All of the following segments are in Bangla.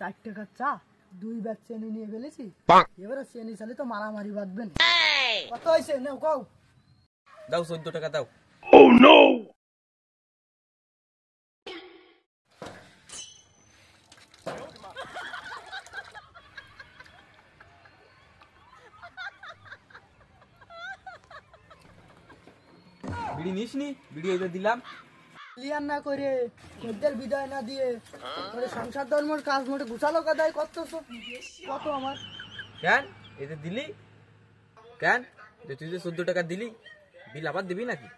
4 টাকা চা 2 ব্যাগ চেনি নিয়ে ফেলেছি, এবারে চেনি চালে তো মারামারি বাঁধবে না। কত হয়েছে নাও কও। দাও 14 টাকা দাও। বিড়ি নিসনি? বিড়ি এই যে দিলাম। ক্লিয়ার না করে খদ্দের বিদায় না দিয়ে তোর সংসার ধর্মের কাজ মোটে গুছালো কাদায় করতেছো। কত আমার কেন এই যে দিলি? কেন যে তুই যে 14 টাকা দিলি, বিল আবার দিবি নাকি?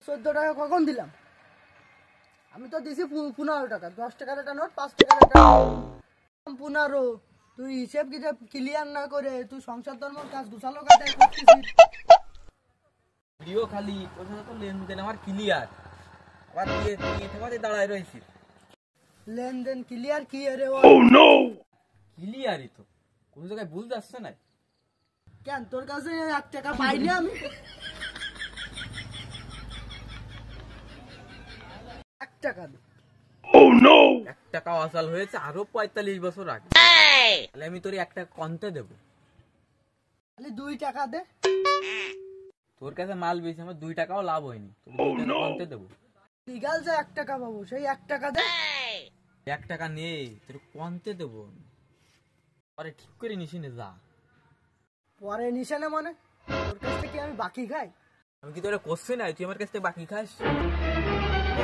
14 টাকা কখন দিলাম? আমি তো দিছি 15 টাকা। 10 টাকার একটা নোট, 5 টাকার একটা 15। তুই হিসেব কিতাব ক্লিয়ার না করে তুই সংসার ধর্মের কাজ গুছালো কাদায় করতেছিস। ভিডিও খালি তোর সাথে তো লেনদেন আমার ক্লিয়ার, আবার দিয়ে দিয়ে তোমাদের দাঁড়ায় রয়েছি। লেনদেন ক্লিয়ার কি রে? ক্লিয়ারই তো, কোন জায়গায় ভুল যাচ্ছে না। কেন তোর কাছে 1 টাকা পাইনি আমি? 1 টাকা দে। 1 টাকা অসাল হয়েছে আরো 45 বছর আগে, তাহলে আমি তোর 1 টাকা কমতে দেবো। খালি 2 টাকা দে। তোর কাছে মাল বেশি, আমার 2 টাকাও লাভ হয়নি, তোর 2 টাকা কমতে দেবো। লিগাল যে 1 টাকা পাবো, সেই 1 টাকা দে। 1 টাকা নেই, তোর কমতে দেবো। আরে ঠিক করে নিস নে যা। পরে নিশে না মানে তোর কাছ থেকে আমি বাকি খাই? আমি কি তোরা করছি না তুই আমার কাছ থেকে বাকি খাস?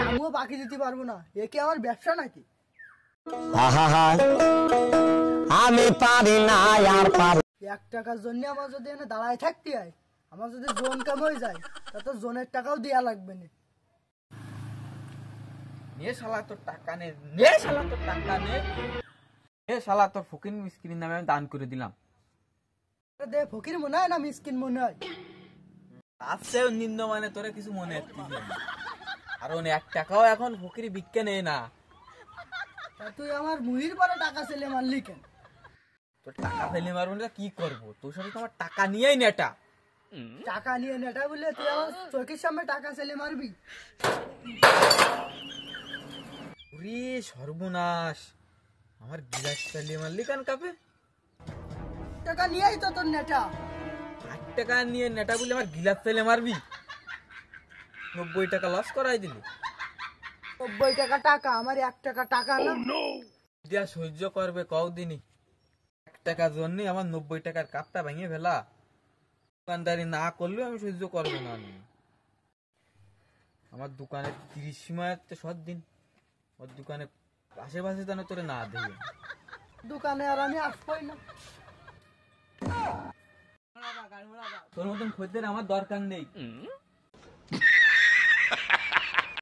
আমিও বাকি দিতে পারবো না, এ কি আমার ব্যবসা নাকি? আমি পারি না আর পারি। 1 টাকার জন্য আমার যদি এনে দাঁড়ায় থাকতে হয়, আমার যদি জোন কাম হয়ে যায়, তা তো জোনের টাকাও দেয়া লাগবে না। নে শালা তোর টাকা নে, নে শালা তোর টাকা নে, নে শালা তোর ফকির মিসকিনের নামে আমি দান করে দিলাম। দে, ফকির মনে হয় না মিসকিন মনে হয়? আসছে নিম্ন মানে তোরা কিছু মনে হচ্ছে না। আর 1 টাকাও এখন ফকির বিক্কে নেই না। তা তুই আমার মুহির পরে টাকা ছেলে মারলি কেন? তোর টাকা ফেলে মারবো না কি করবো? তোর সাথে তো আমার টাকা নিয়েই নেটা। টাকা নিয়ে নেটা বলে তুই আমার চোখের সামনে টাকা ছেলে মারবি? ওরে সর্বনাশ, আমার গিলাস ফেলে মারলি কেন কাপে? টাকা নিয়েই তো তোর নেটা। 8 টাকা নিয়ে নেটা বলে আমার গিলাস ফেলে মারবি? 90 টাকা লস করাই দিলি। 90 টাকা টাকা, আমার 1 টাকা টাকা না। দিয়া সহ্য করবে কও দিনই? 1 টাকার জন্য আমার 90 টাকার কাপটা ভেঙে ফেলা, দোকানদারি না করলেও আমি সহ্য করবো না। আমার দোকানে 30 সময় সব দিন ওর দোকানে আশেপাশে যেন তোরে না দেবে। দোকানে আর আমি আসবই না। তোর মতন খদ্দের আমার দরকার নেই।